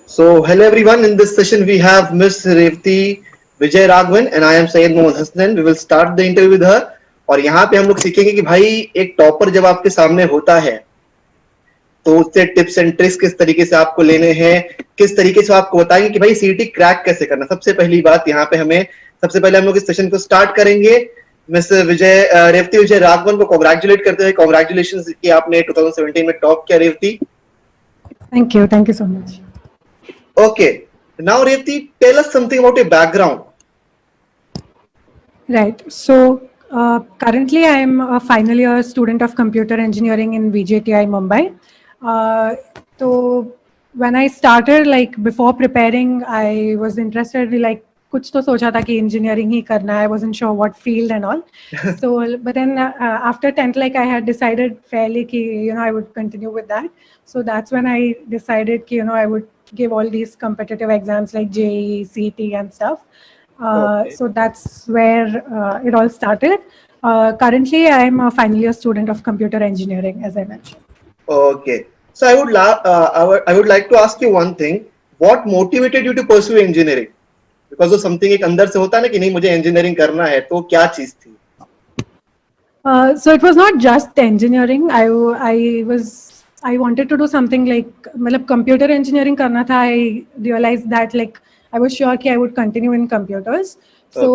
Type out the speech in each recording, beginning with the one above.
So, hello everyone. In this session, we have Miss Revati Vijay Raghavan and I am Syed Mohan Hassan. We will start the interview with her. और यहाँ पे हम लोग सीखेंगे कि भाई एक टॉपर जब आपके सामने होता है तो उससे टिप्स एंड ट्रिक्स किस तरीके से आपको लेने हैं, किस तरीके से आपको बताएंगे कि भाई सीटी क्रैक कैसे करना। सबसे पहली बात यहाँ पे हमें सबसे पहले हम लोग इस सेशन को स्टार्ट करेंगे मिस विजय रेवती विजय राघवन को कॉन्ग्रेचुलेट करते हैं। कॉन्ग्रेचुलेशन कि आपने 2017 में टॉप किया Revati. Thank you so much. Okay, now Revati, tell us something about your background. Right. So currently, I am a final year student of computer engineering in VJTI Mumbai. So when I started, like before preparing, I was interested like कुछ तो सोचा था कि engineering ही करना है. I wasn't sure what field and all. So but then after 10th, like I had decided fairly कि I would continue with that. So that's when I decided कि I would give all these competitive exams like JEE, CET and stuff. So that's where it all started. Currently, I am a final year student of computer engineering, as I mentioned. Okay, so I would like to ask you one thing. What motivated you to pursue engineering? Because of something एक अंदर से होता है ना कि नहीं मुझे engineering करना है, तो क्या चीज थी? So it was not just engineering. I wanted to do something like मतलब computer engineering करना था. I realized that like I was sure कि I would continue in computers. So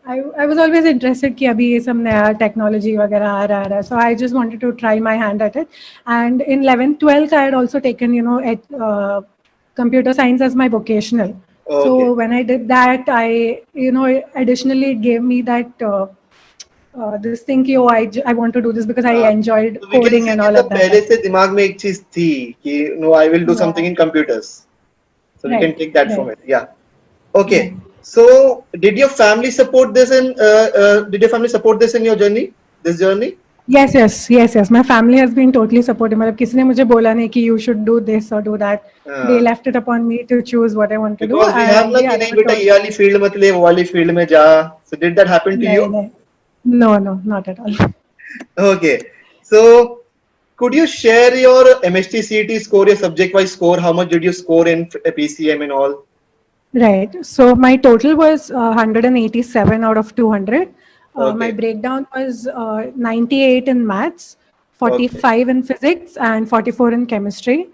I was always interested कि अभी ये सब नया technology वगैरह आ रहा है. So I just wanted to try my hand at it. And in 11th, 12th, I had also taken computer science as my vocational. So when I did that, I additionally it gave me that. This thing कि I want to do this because I enjoyed coding and all of that. पहले से दिमाग में एक चीज थी कि no, I will do something in computers. So we can take that from it. Yeah. Okay. So did your family support this in your journey? This journey? Yes. My family has been totally supportive. मतलब किसी ने मुझे बोला नहीं कि you should do this or do that. They left it upon me to choose what I want to do. Because we have ना कि नहीं बेटा ये वाली फील्ड मत ले, वो वाली फील्ड में जा. So did that happen to you? No, not at all. Okay. So could you share your MST CET score, your subject-wise score? How much did you score in PCM and all? Right. So my total was 187 out of 200. My breakdown was 98 in maths, 45 in physics, and 44 in chemistry.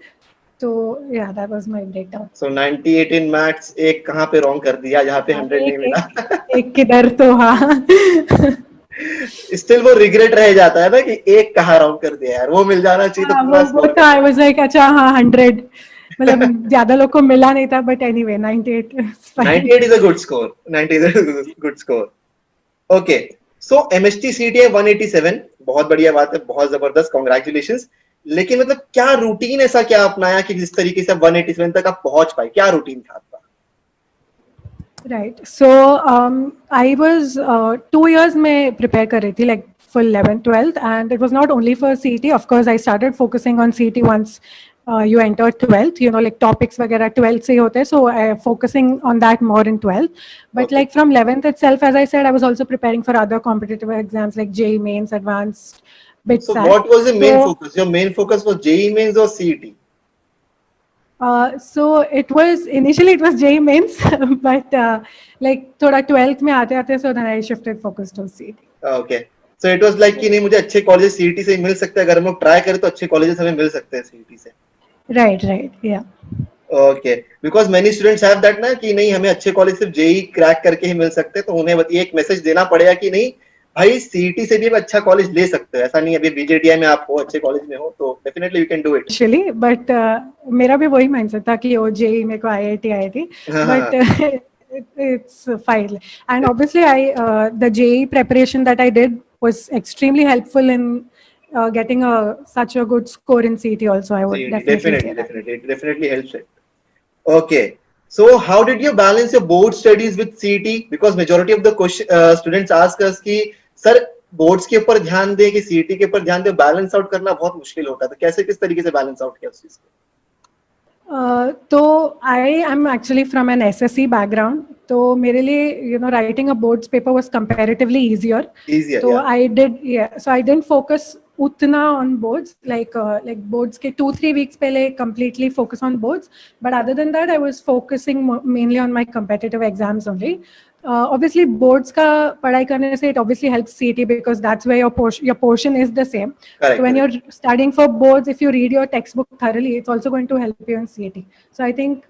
So yeah, that was my breakdown. So 98 in maths, एक कहाँ पे wrong कर दिया जहाँ पे 100 नहीं मिला? एक किधर तो हाँ. Still वो regret रह जाता है ना कि एक कहाँ wrong कर दिया यार, वो मिल जाना चाहिए तो पूरा वो था. I was like अच्छा हाँ 100. मतलब ज्यादा लोग को मिला नहीं था, but anyway 98 is fine. 98 is a good score. 98 is a good score. Okay. So MST CET है 187, बहुत बढ़िया बात है, बहुत जबरदस्त, congratulations. लेकिन मतलब क्या रूटीन ऐसा क्या अपनाया कि जिस तरीके से 187 तक आप पहुंच पाए? क्या रूटीन था आपका? Right. So I was 2 years में prepare कर रही थी, like for 11th, 12th, and it was not only for CET. Of course, I started focusing on CET once you enter 12th. Like topics वगैरह 12th से होते हैं, so focusing on that more in 12th. But like from 11th itself, as I said, I was also preparing for other competitive exams like JEE Mains, Advanced, BITSAT. So what was your main focus? Your main focus was JEE Mains or CET? So it was initially it was JEE Mains, but like थोड़ा 12th में आते so then I shifted focus to CET. Okay. So it was like कि नहीं मुझे अच्छे college CET से मिल सकते हैं, अगर हम लोग ट्राई करें तो अच्छे कॉलेजेस हमें मिल सकते हैं CET से. Right, yeah. Okay. Because many students have that ना कि नहीं हमें अच्छे कॉलेज सिर्फ JEE क्रैक करके ही मिल सकते हैं, तो उन्हें एक मैसेज देना पड़ेगा कि नहीं भाई CET से भी अच्छा कॉलेज ले सकते हो. ऐसा नहीं अभी BJTI में आप हो अच्छे कॉलेज में हो तो definitely you can do it. Actually, but मेरा भी वही माइंडसेट था कि वो JEE मेरे को IIT आई थी, but it's fine. And obviously the JEE preparation that I did was extremely helpful in getting such a good score in CET also. I would definitely say that. It definitely helps it. Okay. So how did you balance your board studies with CET? Because majority of the students ask us कि sir boards के ऊपर ध्यान दें कि CET के ऊपर ध्यान दें, बैलेंस आउट करना बहुत मुश्किल होता है, तो कैसे किस तरीके से बैलेंस आउट किया उस चीज को? तो I am actually from an SSC background. तो मेरे लिए writing a boards paper was comparatively easier. So I didn't focus utna on boards, like boards ke 2-3 weeks pehle completely focus on boards, but other than that I was focusing mainly on my competitive exams only. Obviously boards ka padhai karne se it obviously helps CET because that's where your portion is the same. So Correct, when correct. you're studying for boards, if you read your textbook thoroughly, it's also going to help you in CET. So I think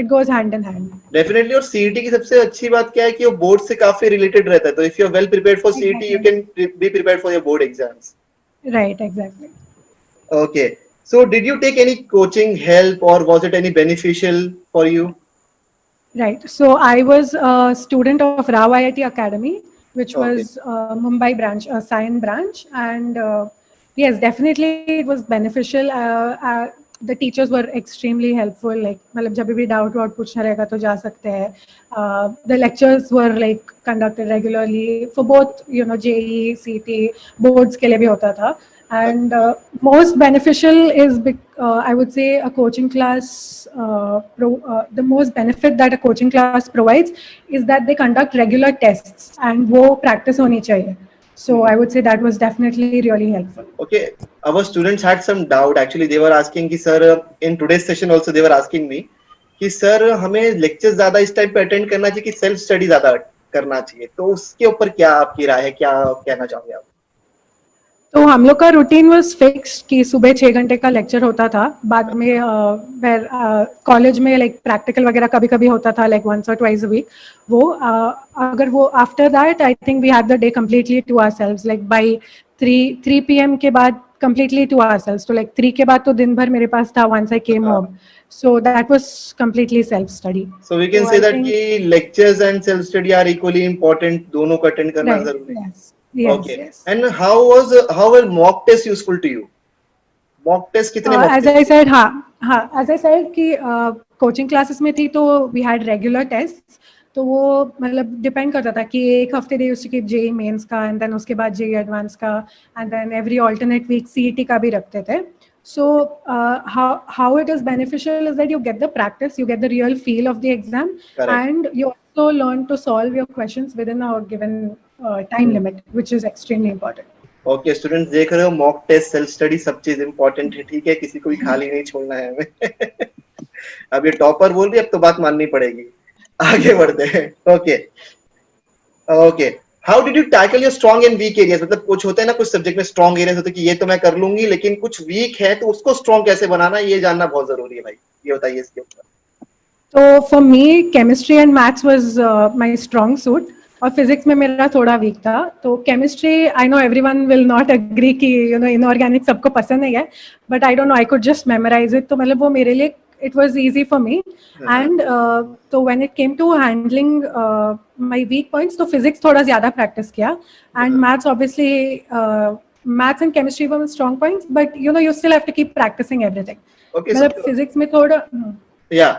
it goes hand in hand. Definitely. और CET की सबसे अच्छी बात क्या है कि वो board से काफी रिलेटेड रहता है, तो if you are well prepared for CET you Exactly. Can be prepared for your board exams. Right, exactly. Okay, so did you take any coaching help और was it any beneficial for you? Right. So I was a student of Rao IIT Academy, which okay, was Mumbai branch, a Science branch, and yes, definitely it was beneficial. The teachers were extremely helpful. Like, मतलब जब भी doubt वाउट पूछना रहेगा तो जा सकते हैं. The lectures were like conducted regularly for both, JEE, CET, boards के लिए भी होता था. And most beneficial is, I would say, a coaching class. The most benefit that a coaching class provides is that they conduct regular tests and वो practice होनी चाहिए. So I would say that was definitely really helpful. okay. Our students had some doubt actually. They were asking कि sir, in today's session also they were asking me कि sir हमें lectures ज्यादा इस time पे attend करना चाहिए कि self study ज्यादा करना चाहिए, तो उसके ऊपर क्या आपकी राय है, क्या कहना चाहोगे आप? तो हम लोग का रूटीन वाज फिक्स्ड कि सुबह 6 घंटे का लेक्चर होता था. बाद में कॉलेज में लाइक प्रैक्टिकल वगैरह कभी कभी होता था, लाइक वंस और ट्वाइस अ वीक. वो अगर वो after that I think we have the day completely to ourselves, like by 3 PM के बाद completely to ourselves. तो like 3 के बाद तो दिन भर मेरे पास था once I came home. So that was completely self study. So we can So say I that think कि lectures and self study are equally important, दोनों को अटेंड करना right, जरूरी है। yes, yes, Okay. yes. And how were mock tests useful to you? Mock test कितने mock As test I किए? said, हाँ, as I said कि coaching classes में थी तो वी हैड रेगुलर टेस्ट. तो वो मतलब डिपेंड करता था कि एक हफ्ते दे उसके जेई मेंस का, एंड देन उसके बाद जेई एडवांस का, and then every alternate week CET का भी रखते थे. So how it is beneficial is that you get the practice, you get the real feel of the exam, Correct. and you also learn to solve your questions within a given time limit, which is extremely important. Okay students, देख रहे हो, mock test, self study, सब चीज important है, ठीक है, किसी को भी खाली नहीं छोड़ना है हमें। अब ये टॉपर बोल रही, अब तो बात माननी पड़ेगी। आगे बढ़ते हैं। Okay okay, how did you tackle your strong and weak areas? मतलब कुछ होता है ना, कुछ सब्जेक्ट में स्ट्रॉन्ग एरियाज होते हैं कि ये तो मैं कर लूंगी, लेकिन कुछ वीक है तो उसको स्ट्रॉन्ग कैसे बनाना, ये जानना बहुत जरूरी है भाई, ये बताइए इसके ऊपर। तो for me chemistry and maths was my strong suit, और फिजिक्स में मेरा थोड़ा वीक था. तो chemistry, I know everyone will not agree कि इनऑर्गेनिक सबको पसंद नहीं है, but I don't know, I could just memorise it. तो मतलब वो मेरे लिए it was easy for me. And तो when it came to handling my weak points, तो फिजिक्स थोड़ा ज्यादा प्रैक्टिस किया, and maths obviously, maths and chemistry were strong points, but you still have to keep practising everything. Okay, मतलब physics में थोड़ा या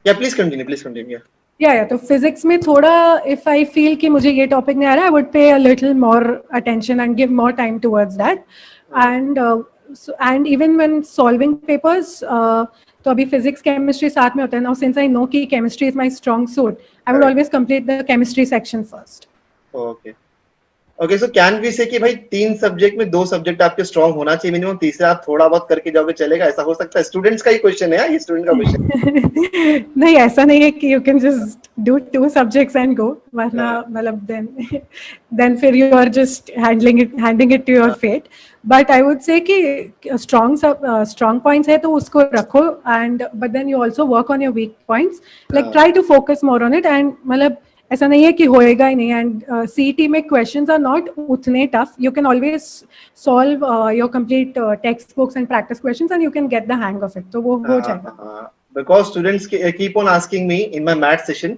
please continue, please continue. या तो फिजिक्स में थोड़ा, इफ आई फील कि मुझे ये टॉपिक नहीं आ रहा है, I would pay a little more attention and give more time towards that. And even when solving papers, तो अभी फिजिक्स केमिस्ट्री साथ में होता है ना, सिंस आई नो कि chemistry is my strong suit, I would always complete the chemistry section first. Okay okay, so can we say कि भाई 3 सब्जेक्ट में 2 सब्जेक्ट आपके स्ट्रॉन्ग होना चाहिए मिनिमम, तीसरा आप थोड़ा बहुत करके जाओगे चलेगा, ऐसा हो सकता है? स्टूडेंट्स का ही क्वेश्चन है, ये स्टूडेंट का क्वेश्चन। नहीं, ऐसा नहीं है कि you can just do 2 subjects and go, वरना मतलब देन फिर you are just handing it to your fate. But I would say कि स्ट्रॉन्ग पॉइंट्स है तो उसको रखो, and but then you also work on your weak points, like try to focus more on it. And मतलब ऐसा नहीं है कि होएगा ही नहीं. एंड सीईटी में क्वेश्चंस आर नॉट उतने tough, you can always solve your complete text books and practice questions, and you can get the hang of it. तो वो हो जाएगा. Because students keep on asking me in my math session,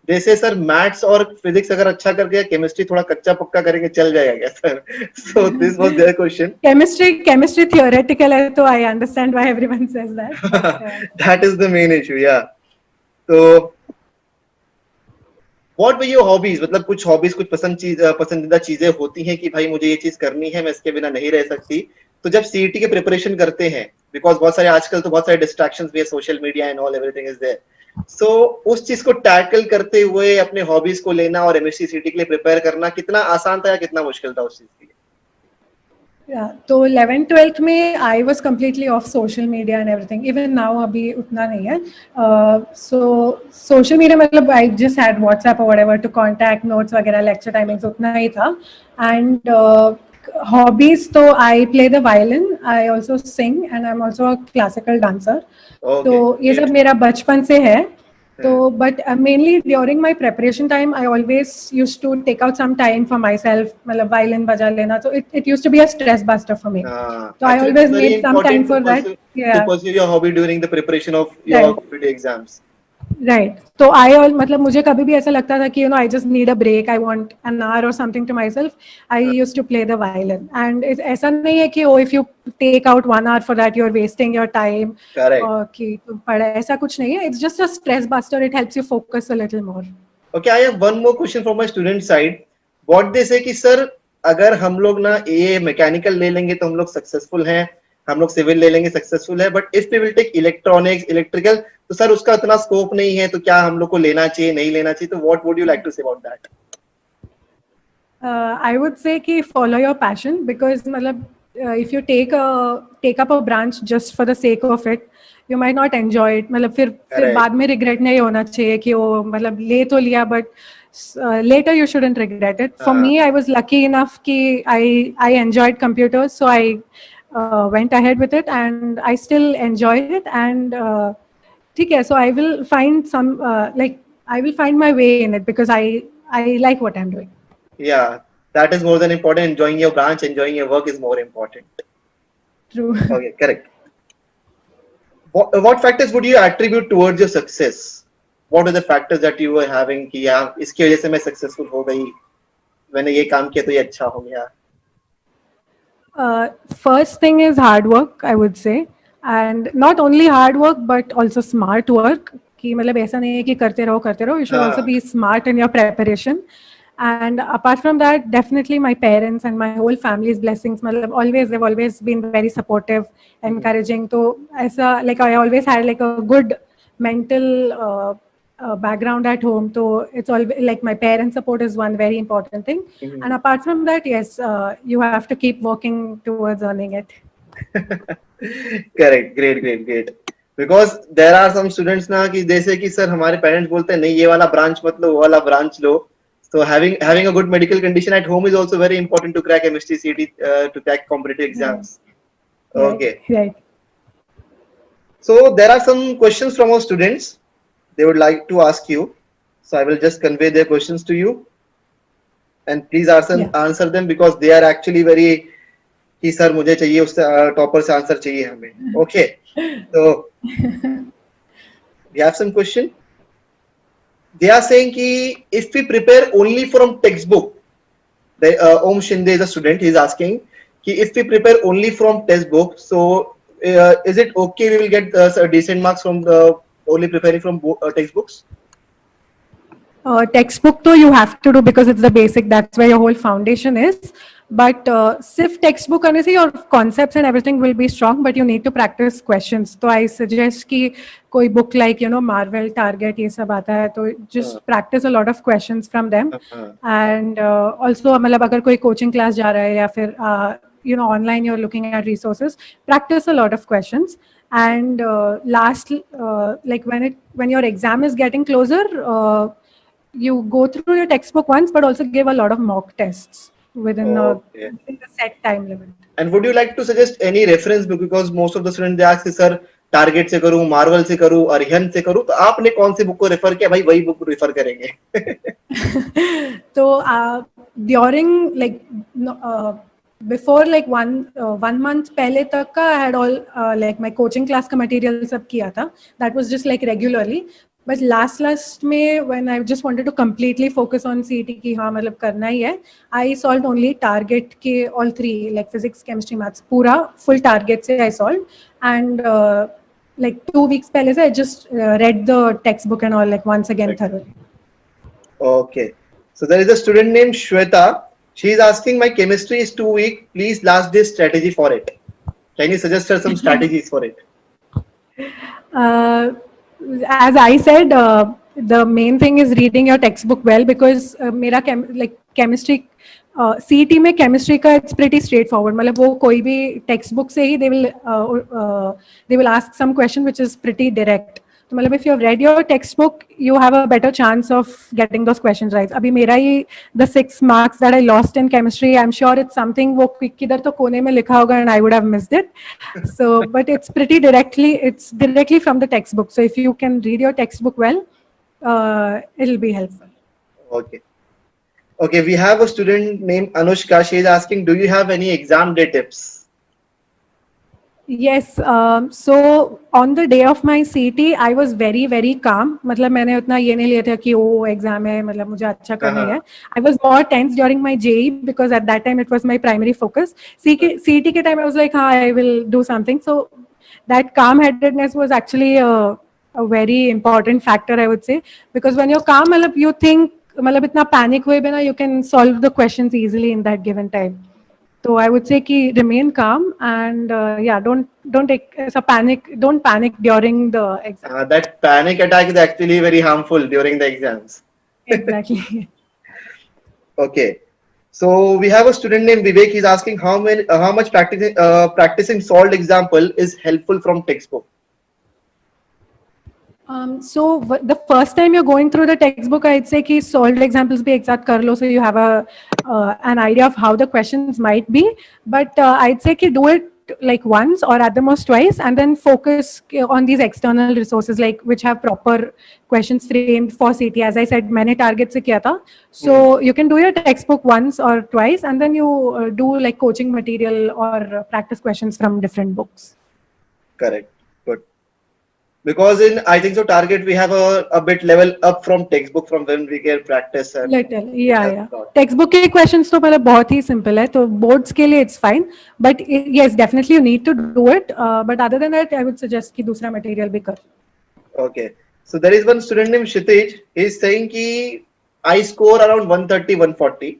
they say sir maths और physics अगर अच्छा कर गया, chemistry थोड़ा कच्चा पक्का करेंगे चल जाएगा क्या sir? So this was there question. Chemistry theoretical है, तो I understand why everyone says that. That is the main issue. या तो व्हाट वर योर हॉबीज? मतलब कुछ हॉबीज, कुछ पसंदीदा चीजें होती हैं कि भाई मुझे ये चीज करनी है, मैं इसके बिना नहीं रह सकती. तो जब सीईटी के प्रिपरेशन करते हैं, बिकॉज बहुत सारे आजकल तो बहुत सारे डिस्ट्रैक्शंस भी है, social media and all, everything is there. So उस चीज को टैकल करते हुए अपने हॉबीज को लेना और एमएससी सीईटी के लिए प्रिपेयर करना कितना आसान था या कितना मुश्किल था उस चीज के लिए? Yeah, तो 11th 12th में I was completely off social media and everything. Even now अभी उतना नहीं है. So social media मतलब I just had WhatsApp or whatever to contact notes वगैरह lecture timings उतना ही था. And hobbies तो I play the violin. I also sing and I'm also a classical dancer. तो Okay, ये सब great. मेरा बचपन से है. So, Hmm. but mainly during my preparation time, I always used to take out some time for myself, मतलब violin बजा लेना. So it used to be a stress buster for me. So I Actually, it is always very made some time important for that. to Yeah, pursue your hobby during the preparation of your right. competitive exams. Right. तो I all मतलब मुझे कभी भी ऐसा लगता था कि I just need a break. I want an hour or something to myself. I used to play the violin. And ऐसा नहीं है कि if you take out 1 hour for that, you're wasting your time. Correct. कि तुम पढ़े ऐसा कुछ नहीं है. It's just a stress buster. It helps you focus a little more. Okay, I have one more question from my student side. What they say कि sir अगर हम लोग ना ये मैकेनिकल ले लेंगे तो हम लोग सक्सेसफुल हैं, हम लोग सिविल ले लेंगे सक्सेसफुल है, but if we will take electronics electrical तो सर उसका उतना स्कोप नहीं है, तो क्या हम लोग को लेना चाहिए नहीं लेना चाहिए, तो what would you like to say about that? I would say कि follow your passion because मतलब if you take up a branch just for the sake of it, you might not enjoy it. मतलब फिर correct. बाद में regret नहीं होना चाहिए कि वो मतलब ले तो लिया but later you shouldn't regret it. For me, I was lucky enough कि I enjoyed computers, so I went ahead with it and I still enjoy it and ठीक है. So I will find some like I will find my way in it because I like what I'm doing. Yeah, that is more than important. Enjoying your branch, enjoying your work is more important. True. Okay, correct. What factors would you attribute towards your success? What are the factors that you were having कि यार इसकी वजह से मैं successful हो गई, मैंने ये काम किया तो ये अच्छा हो गया? First thing is hard work, I would say, and not only hard work but also smart work. कि मतलब ऐसा नहीं है कि करते रहो. You should also हाँ. be smart in your preparation. And apart from that, definitely my parents and my whole family's blessings. मतलब always they've always been very supportive, encouraging. तो ऐसा like I always had like a good mental background at home. So it's all like my parents' support is one very important thing. And apart from that, yes, you have to keep working towards earning it. Correct. Great great great. Because there are some students ना कि जैसे कि sir हमारे parents बोलते हैं नहीं ये वाला ब्रांच मत लो वो वाला branch low. So having a good medical condition at home is also very important to crack MST CT, to crack competitive exams. Okay. Right. So there are some questions from our students. They would like to ask you. So I will just convey their questions to you. And please answer them because they are actually very कि sir मुझे चाहिए उससे topper से answer चाहिए हमें. Okay, तो we have some question. They are saying कि if we prepare only from textbook, the Om Shinde is a student, he is asking कि if we prepare only from textbook, so is it okay we will get decent marks from the only preparing from textbooks? Textbook though you have to do because it's the basic, that's where your whole foundation is. But सिर्फ textbook करने से your concepts and everything will be strong, but you need to practice questions. So I suggest कि कोई book like Marvel, Target ये सब आता है तो just practice a lot of questions from them. And also मतलब अगर कोई coaching class जा रहा है या फिर online you're looking at resources, practice a lot of questions. And last like when your exam is getting closer, you go through your textbook once, but also give a lot of mock tests within a set time limit. And would you like to suggest any reference book, because most of the students they ask sir target से करूं, Marvel से करूं, अरिहंत से करूं, तो आपने कौन सी book को रेफर किया? भाई वही बुक रेफर करेंगे. तो during like before like one month पहले तक का I had all like my coaching class का material सब किया था. That was just like regularly. But last में when I just wanted to completely focus on CET कि हाँ मतलब करना ही है, I solved only target के all three like physics, chemistry, maths पूरा full target से I solved. And like 2 weeks पहले से I just read the textbook and all like once again thoroughly. Okay, so there is a student named Shweta. She is asking my chemistry is too weak. Please last day strategy for it. Can you suggest her some strategies for it? As I said, the main thing is reading your textbook well because मेरा chemistry CET में chemistry का it's pretty straight forward, मतलब वो कोई भी text book से ही they will ask some question which is pretty direct. तो मतलब if you have read your text book you have a better chance of getting those questions right. अभी मेरा ही the 6 marks that I lost in chemistry, I am sure it's something वो किधर तो कोने में लिखा होगा and I would have missed it. So but it's pretty directly from the textbook, so if you can read your textbook well, it'll be helpful. Okay. Okay, we have a student named Anushka. She is asking, do you have any exam day tips? Yes, so on the day of my CET I was very calm. मतलब मैंने उतना ये नहीं लिया था कि वो exam है, मतलब मुझे अच्छा करना है. I was more tense during my JEE because at that time it was my primary focus. CET के time I was like, हाँ, I will do something. So that calm-headedness was actually a very important factor, I would say, because when you're calm, मतलब you think, मतलब इतना panic हुए बिना you can solve the questions easily in that given time. So I would say कि remain calm and yeah, don't panic during the exam. That panic attack is actually very harmful during the exams. Exactly. Okay. So we have a student named Vivek. He's asking how much practicing solved example is helpful from textbook. So the first time you're going through the textbook, I'd say कि solved examples भी एक साथ कर लो, so you have an idea of how the questions might be. But I'd say कि do it like once or at the most twice, and then focus on these external resources like which have proper questions framed for CT. As I said, मैंने target से किया था. So you can do your textbook once or twice, and then you do like coaching material or practice questions from different books. Correct. Good. Because in, I think so, target we have a bit level up from textbook from when we can practice. Little, yeah. Textbook के questions तो मतलब बहुत ही simple है, तो boards के लिए it's fine. But yes, definitely you need to do it. But other than that, I would suggest कि दूसरा material भी कर. Okay. So there is one student named Kshitij. He is saying कि I score around 130, 140,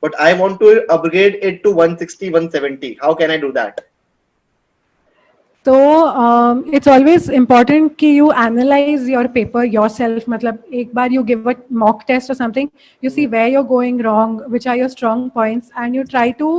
but I want to upgrade it to 160, 170. How can I do that? So it's always important कि you analyze your paper yourself. मतलब एक बार you give a mock test or something, you see where you're going wrong, which are your strong points, and you try to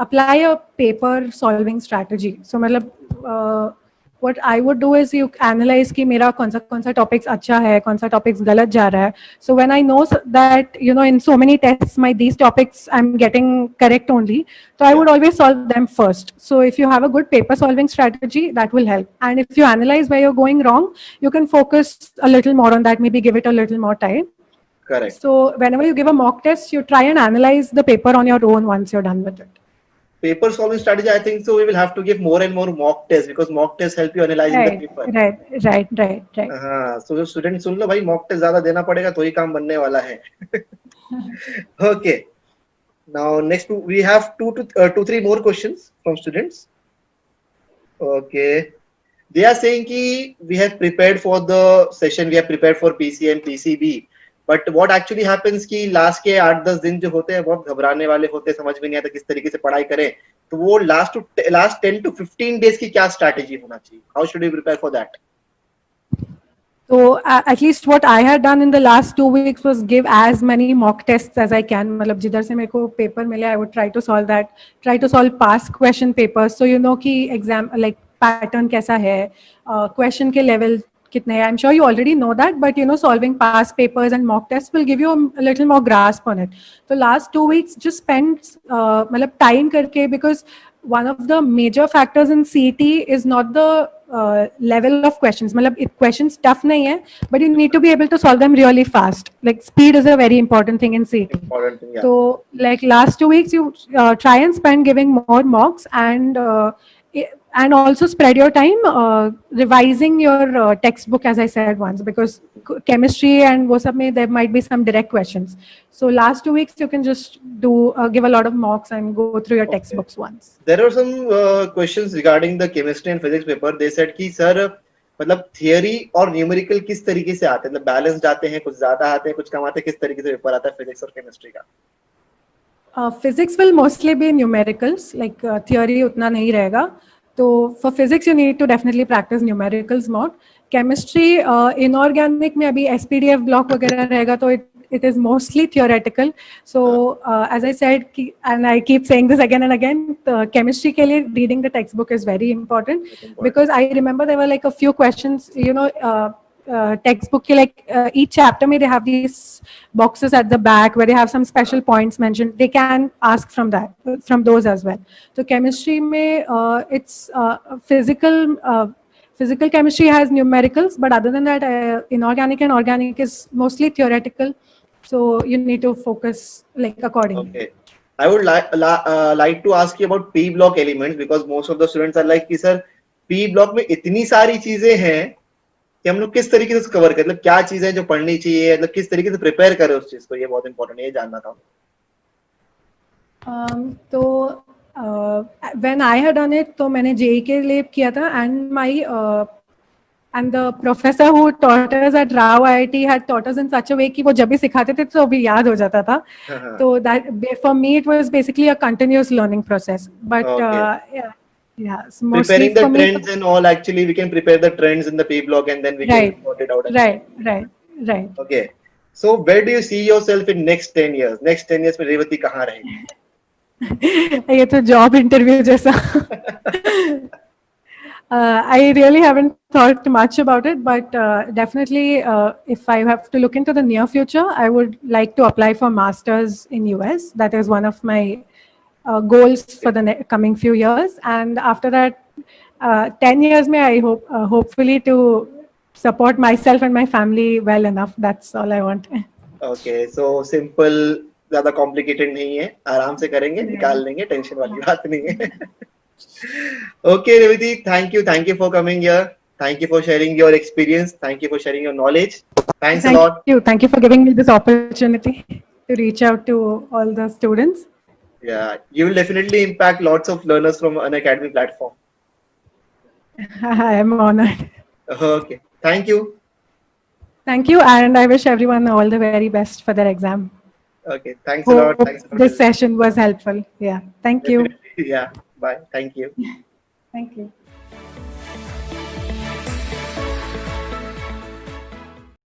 apply a paper solving strategy. So मतलब what I would do is you analyze कि मेरा कौन सा topics अच्छा है, कौन सा topics गलत जा रहा है. So when I know that, you know, in so many tests these topics I'm getting correct only, so I would always solve them first. So if you have a good paper solving strategy, that will help. And if you analyze where you're going wrong, you can focus a little more on that, maybe give it a little more time. Correct. So whenever you give a mock test, you try and analyze the paper on your own once you're done with it. Paper solving strategy, I think so we will have to give more and more mock tests, because mock tests help you analyzing the paper. Right. So students सुन लो भाई, mock test ज़्यादा देना पड़ेगा तो ही काम बनने वाला है. Okay. Now next we have two, 3 more questions from students. Okay. They are saying कि we have prepared for the session, we have prepared for PC and PCB. But what actually happens कि last के 8-10 दिन जो होते हैं बहुत घबराने वाले होते हैं, समझ में नहीं आता किस तरीके से पढ़ाई करें. तो वो लास्ट 10 to 15 डेज की क्या स्ट्रैटेजी होना चाहिए? How should we prepare for that? So at least what I had done in the last 2 weeks was give as many mock tests as I can. मतलब जिधर से मेरे को पेपर मिले, I would try to solve that. Try to solve past question papers. So you know कि exam like pattern कैसा है, question के level कितने हैं. I'm sure you already know that, but you know, solving past papers and mock tests will give you a little more grasp on it. So last 2 weeks just spend मतलब time करके, because one of the major factors in CET is not the level of questions. मतलब questions tough नहीं है, but you need to be able to solve them really fast. Like speed is a very important thing in CET. Important thing, yeah. So like last 2 weeks you try and spend giving more mocks, and also spread your time revising your textbook, as I said once, because chemistry and wo sab mein there might be some direct questions. So last 2 weeks you can just do give a lot of mocks and go through your textbooks once. There are some questions regarding the chemistry and physics paper. They said कि sir मतलब theory और numerical किस तरीके से आते हैं, मतलब balanced आते हैं, कुछ ज्यादा आते हैं, कुछ कम आते हैं, किस तरीके से पेपर आता है फिजिक्स और केमिस्ट्री का? Physics will mostly be numericals, like theory उतना नहीं रहेगा. So for physics you need to definitely practice numericals more. Chemistry inorganic में अभी SPDF block वगैरह रहेगा, तो it is mostly theoretical. So as I said, and I keep saying this again and again, the chemistry ke liye reading the textbook is very important, because I remember there were like a few questions, textbook ke, like each chapter may they have these boxes at the back where they have some special points mentioned. They can ask from those as well. So chemistry mein it's physical chemistry has numericals, but other than that, inorganic and organic is mostly theoretical. So you need to focus like accordingly. Okay. I would like to ask you about P block elements, because most of the students are like कि sir P block में इतनी सारी चीजें हैं कि हम लोग किस तरीके से कवर करें, मतलब क्या चीजें जो पढ़नी चाहिए, मतलब किस तरीके से प्रिपेयर करें उस चीज को, ये बहुत इंपॉर्टेंट है, ये जानना था। तो when I had done it, तो मैंने JEE के लिए किया था, and the professor who taught us at Rao IIT had taught us in such a way कि वो जब भी सिखाते थे तो अभी याद हो जाता था। तो that for me it was basically a continuous learning process. But so mostly Preparing the for me, trends and all, actually we can prepare the trends in the P block and then we can sort it out. Right. Okay. So where do you see yourself in next 10 years? Next 10 years में रेवती कहाँ रहेगी? ये तो job interview जैसा। I really haven't thought much about it, but definitely, if I have to look into the near future, I would like to apply for masters in US. That is one of my goals for the coming few years. And after that, 10 years, may I hope, hopefully, to support myself and my family well enough. That's all I want. Okay, so simple, ज़्यादा complicated नहीं है, आराम से करेंगे, निकाल लेंगे, tension वाली बात नहीं है। Okay, Revati, thank you for coming here. Thank you for sharing your experience. Thank you for sharing your knowledge. Thanks a lot. Thank you for giving me this opportunity to reach out to all the students. Yeah, you will definitely impact lots of learners from an academy platform. I am honored. Okay, thank you. Thank you, and I wish everyone all the very best for their exam. Okay, thanks a lot. Thanks a lot. This session was helpful. Yeah, thank you. Definitely. Yeah, bye. Thank you. Thank you.